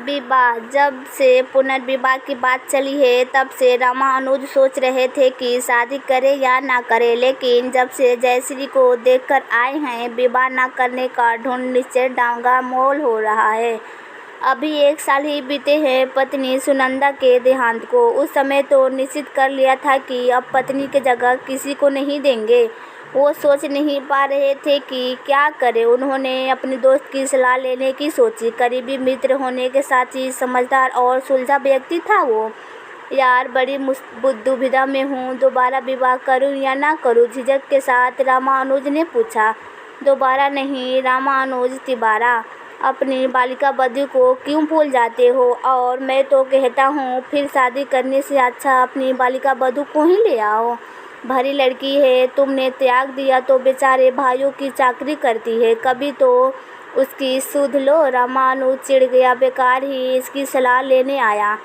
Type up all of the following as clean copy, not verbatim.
विवाह जब से पुनर्विवाह की बात चली है तब से रमा अनुज सोच रहे थे कि शादी करें या ना करें, लेकिन जब से जयश्री को देखकर आए हैं विवाह ना करने का ढूंढ निश्चय डांगा मोल हो रहा है। अभी 1 साल ही बीते हैं पत्नी सुनंदा के देहांत को। उस समय तो निश्चित कर लिया था कि अब पत्नी की जगह किसी को नहीं देंगे। वो सोच नहीं पा रहे थे कि क्या करें। उन्होंने अपने दोस्त की सलाह लेने की सोची। करीबी मित्र होने के साथ ही समझदार और सुलझा व्यक्ति था वो। यार बड़ी दुविधा में हूँ, दोबारा विवाह करूँ या ना करूँ, झिझक के साथ रामानुज ने पूछा। दोबारा नहीं रामानुज, तिबारा। अपनी बालिका बधू को क्यों भूल जाते हो? और मैं तो कहता हूँ फिर शादी करने से अच्छा अपनी बालिका बधू को ही ले आओ। भरी लड़की है, तुमने त्याग दिया तो बेचारे भाइयों की चाकरी करती है, कभी तो उसकी सुध लो। रामानुज चिढ़ गया, बेकार ही इसकी सलाह लेने आया।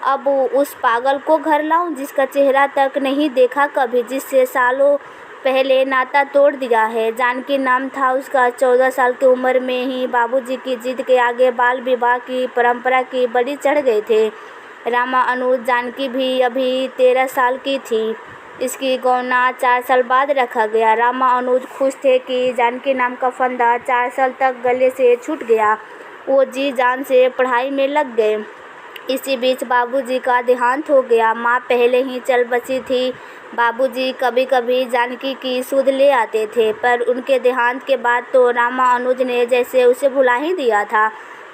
अब उस पागल को घर लाऊं जिसका चेहरा तक नहीं देखा कभी, जिससे सालों पहले नाता तोड़ दिया है। जानकी नाम था उसका। 14 साल की उम्र में ही बाबूजी की जिद के आगे बाल विवाह की परंपरा की बड़ी चढ़ गए थे रामानुज। जानकी भी अभी 13 साल की थी। इसकी गौना 4 साल बाद रखा गया। रामानुज खुश थे कि जानकी नाम का फंदा 4 साल तक गले से छूट गया। वो जी जान से पढ़ाई में लग गए। इसी बीच बाबूजी का देहांत हो गया। माँ पहले ही चल बसी थी। बाबूजी कभी कभी जानकी की सुध ले आते थे, पर उनके देहांत के बाद तो रामानुज ने जैसे उसे भुला ही दिया था।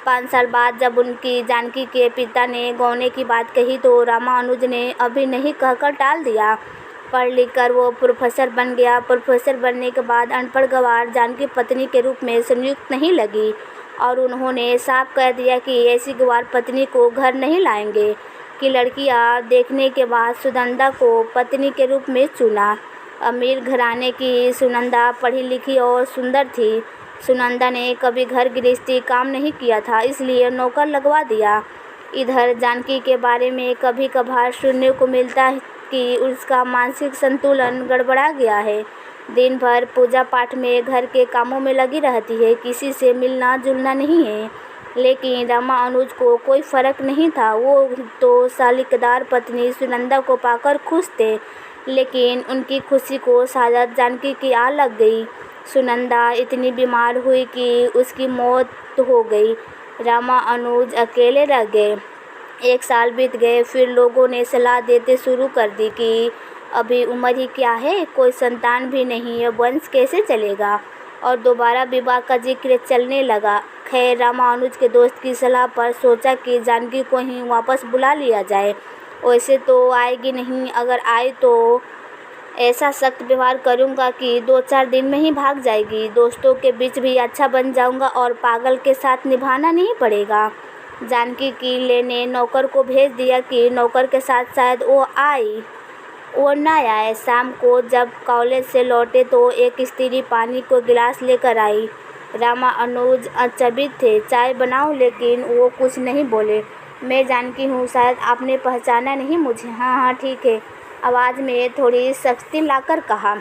5 साल बाद जब उनकी जानकी के पिता ने गौने की बात कही तो रामानुज ने अभी नहीं कहकर टाल दिया। पढ़ लिख कर वो प्रोफेसर बन गया। प्रोफेसर बनने के बाद अनपढ़ गंवार जानकी पत्नी के रूप में संयुक्त नहीं लगी और उन्होंने साफ कह दिया कि ऐसी गंवार पत्नी को घर नहीं लाएंगे। कि लड़कियां देखने के बाद सुनंदा को पत्नी के रूप में चुना। अमीर घराने की सुनंदा पढ़ी लिखी और सुंदर थी। सुनंदा ने कभी घर गृहस्थी काम नहीं किया था, इसलिए नौकर लगवा दिया। इधर जानकी के बारे में कभी कभार सुनने को मिलता है कि उसका मानसिक संतुलन गड़बड़ा गया है। दिन भर पूजा पाठ में घर के कामों में लगी रहती है, किसी से मिलना जुलना नहीं है। लेकिन रामानुज को कोई फर्क नहीं था। वो तो सालिकदार पत्नी सुनंदा को पाकर खुश थे, लेकिन उनकी खुशी को शायद जानकी की आग लग गई। सुनंदा इतनी बीमार हुई कि उसकी मौत हो गई। रामानुज अकेले रह गए। 1 साल बीत गए। फिर लोगों ने सलाह देते शुरू कर दी कि अभी उम्र ही क्या है, कोई संतान भी नहीं है, वंश कैसे चलेगा? और दोबारा विवाह का जिक्र चलने लगा। खैर रामानुज के दोस्त की सलाह पर सोचा कि जानकी को ही वापस बुला लिया जाए। वैसे तो आएगी नहीं, अगर आए तो ऐसा सख्त व्यवहार करूँगा कि 2-4 दिन में ही भाग जाएगी। दोस्तों के बीच भी अच्छा बन जाऊँगा और पागल के साथ निभाना नहीं पड़ेगा। जानकी की लेने नौकर को भेज दिया कि नौकर के साथ शायद वो ना आए। शाम को जब कॉलेज से लौटे तो एक स्त्री पानी को गिलास लेकर आई। रामानुज अचंभित थे। चाय बनाऊं? लेकिन वो कुछ नहीं बोले। मैं जानकी हूँ, शायद आपने पहचाना नहीं मुझे। हाँ हाँ ठीक है, आवाज़ में थोड़ी सख्ती लाकर कहा।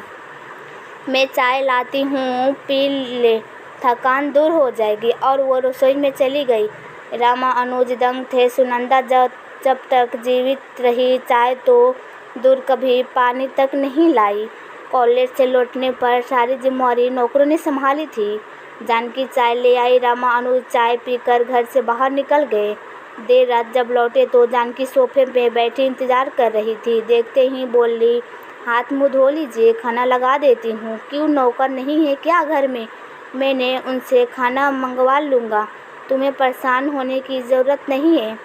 मैं चाय लाती हूँ, पी ले, थकान दूर हो जाएगी। और वो रसोई में चली गई। रामानुज दंग थे। सुनंदा जब तक जीवित रही चाय तो दूर कभी पानी तक नहीं लाई। कॉलेज से लौटने पर सारी जिम्मेदारी नौकरों ने संभाली थी। जानकी चाय ले आई। रामानुज चाय पीकर घर से बाहर निकल गए। देर रात जब लौटे तो जानकी सोफे पे बैठी इंतजार कर रही थी। देखते ही बोली, हाथ मुँह धो लीजिए, खाना लगा देती हूँ। क्यों, नौकर नहीं है क्या घर में? मैंने उनसे खाना मंगवा लूँगा, तुम्हें परेशान होने की ज़रूरत नहीं है।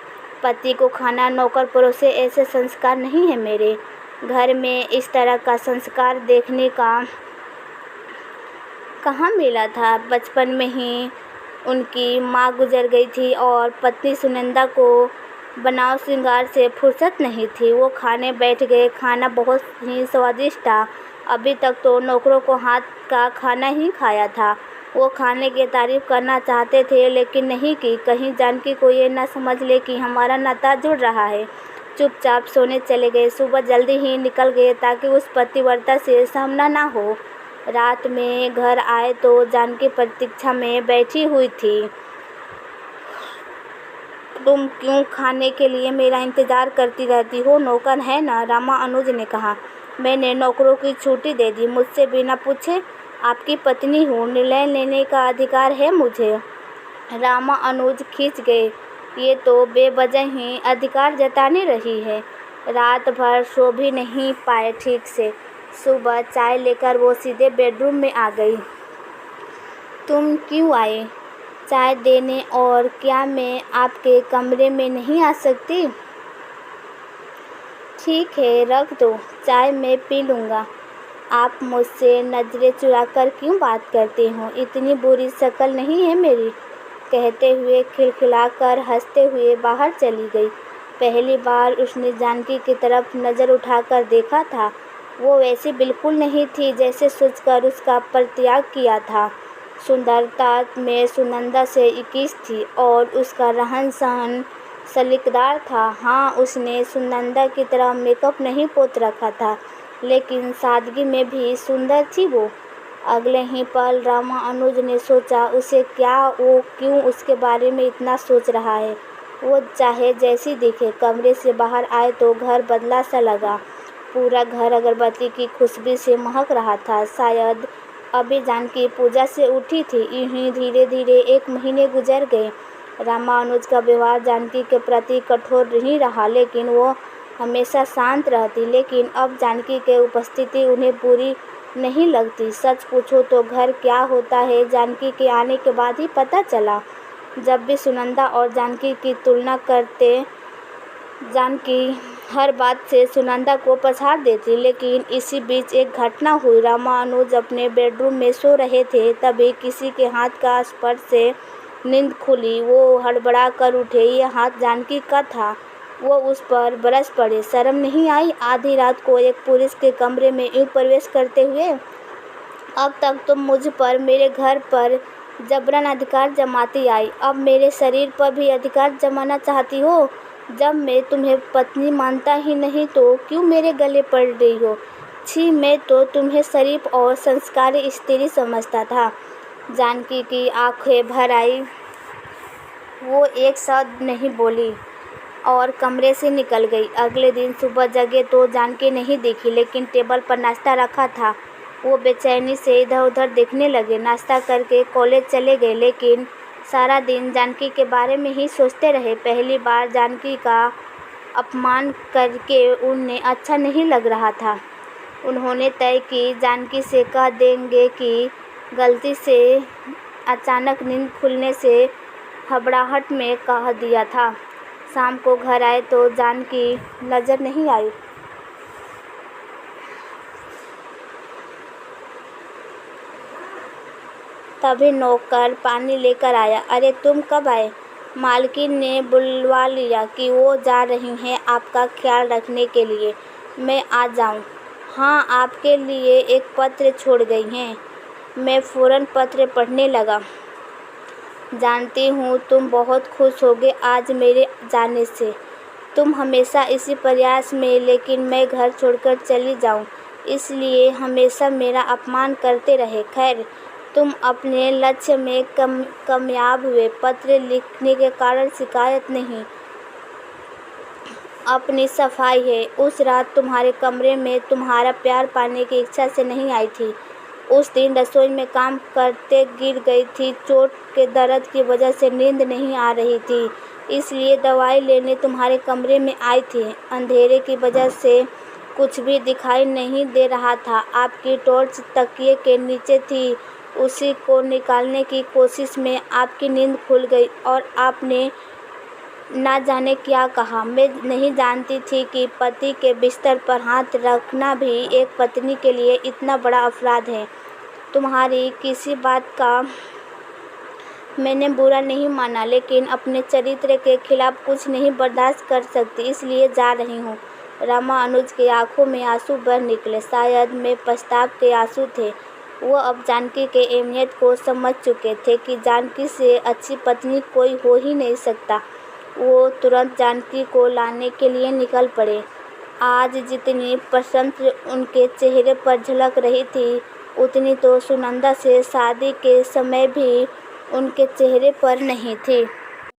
पति को खाना नौकर परोसे, ऐसे संस्कार नहीं है मेरे घर में। इस तरह का संस्कार देखने का कहाँ मिला था। बचपन में ही उनकी माँ गुजर गई थी और पत्नी सुनंदा को बनाव श्रृंगार से फुर्सत नहीं थी। वो खाने बैठ गए। खाना बहुत ही स्वादिष्ट था। अभी तक तो नौकरों को हाथ का खाना ही खाया था। वो खाने की तारीफ करना चाहते थे, लेकिन नहीं की। कहीं जानकी को ये ना समझ ले कि हमारा नाता जुड़ रहा है। चुपचाप सोने चले गए। सुबह जल्दी ही निकल गए ताकि उस पतिव्रता से सामना ना हो। रात में घर आए तो जानकी प्रतीक्षा में बैठी हुई थी। तुम क्यों खाने के लिए मेरा इंतज़ार करती रहती हो? नौकर है ना, रामानुज ने कहा। मैंने नौकरों की छुट्टी दे दी, मुझसे बिना पूछे। आपकी पत्नी हूँ, निर्णय लेने का अधिकार है मुझे। रामानुज खींच गए। ये तो बेवजह ही अधिकार जताने रही है। रात भर सो भी नहीं पाए ठीक से। सुबह चाय लेकर वो सीधे बेडरूम में आ गई। तुम क्यों आए? चाय देने। और क्या मैं आपके कमरे में नहीं आ सकती? ठीक है, रख दो, चाय मैं पी लूँगा। आप मुझसे नज़रें चुराकर क्यों बात करते हो? इतनी बुरी शक्ल नहीं है मेरी। कहते हुए खिलखिलाकर हंसते हुए बाहर चली गई। पहली बार उसने जानकी की तरफ नज़र उठाकर देखा था। वो वैसी बिल्कुल नहीं थी जैसे सोचकर उसका परित्याग किया था। सुंदरता में सुनंदा से 21 थी और उसका रहन सहन सलीकेदार था। हाँ, उसने सुनंदा की तरह मेकअप नहीं पोत रखा था, लेकिन सादगी में भी सुंदर थी वो। अगले ही पल रामानुज ने सोचा, उसे क्या, वो क्यों उसके बारे में इतना सोच रहा है? वो चाहे जैसी दिखे। कमरे से बाहर आए तो घर बदला सा लगा। पूरा घर अगरबत्ती की खुशबू से महक रहा था। शायद अभी जानकी पूजा से उठी थी। यूं ही धीरे धीरे 1 महीने गुजर गए। रामानुज का व्यवहार जानकी के प्रति कठोर नहीं रहा, लेकिन वो हमेशा शांत रहती। लेकिन अब जानकी की उपस्थिति उन्हें बुरी नहीं लगती। सच पूछो तो घर क्या होता है, जानकी के आने के बाद ही पता चला। जब भी सुनंदा और जानकी की तुलना करते, जानकी हर बात से सुनंदा को पछाड़ देती। लेकिन इसी बीच एक घटना हुई। रामानुज अपने बेडरूम में सो रहे थे, तभी किसी के हाथ का स्पर्श से नींद खुली। वो हड़बड़ा कर उठे। ये हाथ जानकी का था। वो उस पर बरस पड़े। शर्म नहीं आई आधी रात को एक पुरुष के कमरे में यूं प्रवेश करते हुए? अब तक तुम मुझ पर, मेरे घर पर जबरन अधिकार जमाती आई, अब मेरे शरीर पर भी अधिकार जमाना चाहती हो? जब मैं तुम्हें पत्नी मानता ही नहीं तो क्यों मेरे गले पड़ रही हो? छी, मैं तो तुम्हें शरीफ और संस्कारी स्त्री समझता था। जानकी की आंखें भर आई। वो एक शब्द नहीं बोली और कमरे से निकल गई। अगले दिन सुबह जगे तो जानकी नहीं दिखी, लेकिन टेबल पर नाश्ता रखा था। वो बेचैनी से इधर उधर देखने लगे। नाश्ता करके कॉलेज चले गए, लेकिन सारा दिन जानकी के बारे में ही सोचते रहे। पहली बार जानकी का अपमान करके उन्हें अच्छा नहीं लग रहा था। उन्होंने तय की जानकी से कह देंगे कि गलती से अचानक नींद खुलने से घबराहट में कह दिया था। शाम को घर आए तो जानकी नज़र नहीं आई। तभी नौकर पानी लेकर आया। अरे तुम कब आए? मालकिन ने बुलवा लिया कि वो जा रही हैं आपका ख्याल रखने के लिए। मैं आ जाऊं? हाँ, आपके लिए एक पत्र छोड़ गई हैं। मैं फ़ौरन पत्र पढ़ने लगा। जानती हूँ तुम बहुत खुश होगे आज मेरे जाने से। तुम हमेशा इसी प्रयास में, लेकिन मैं घर छोड़कर चली जाऊँ इसलिए हमेशा मेरा अपमान करते रहे। खैर, तुम अपने लक्ष्य में कामयाब हुए। पत्र लिखने के कारण शिकायत नहीं, अपनी सफाई है। उस रात तुम्हारे कमरे में तुम्हारा प्यार पाने की इच्छा से नहीं आई थी। उस दिन रसोई में काम करते गिर गई थी। चोट के दर्द की वजह से नींद नहीं आ रही थी, इसलिए दवाई लेने तुम्हारे कमरे में आई थी। अंधेरे की वजह से कुछ भी दिखाई नहीं दे रहा था। आपकी टॉर्च तकिए के नीचे थी। उसी को निकालने की कोशिश में आपकी नींद खुल गई और आपने ना जाने क्या कहा। मैं नहीं जानती थी कि पति के बिस्तर पर हाथ रखना भी एक पत्नी के लिए इतना बड़ा अपराध है। तुम्हारी किसी बात का मैंने बुरा नहीं माना, लेकिन अपने चरित्र के खिलाफ कुछ नहीं बर्दाश्त कर सकती, इसलिए जा रही हूँ। रामानुज की आंखों में आंसू बह निकले। शायद में पछताव के आंसू थे। वो अब जानकी के अहमियत को समझ चुके थे कि जानकी से अच्छी पत्नी कोई हो ही नहीं सकता। वो तुरंत जानकी को लाने के लिए निकल पड़े। आज जितनी प्रसन्नता उनके चेहरे पर झलक रही थी, उतनी तो सुनंदा से शादी के समय भी उनके चेहरे पर नहीं थी।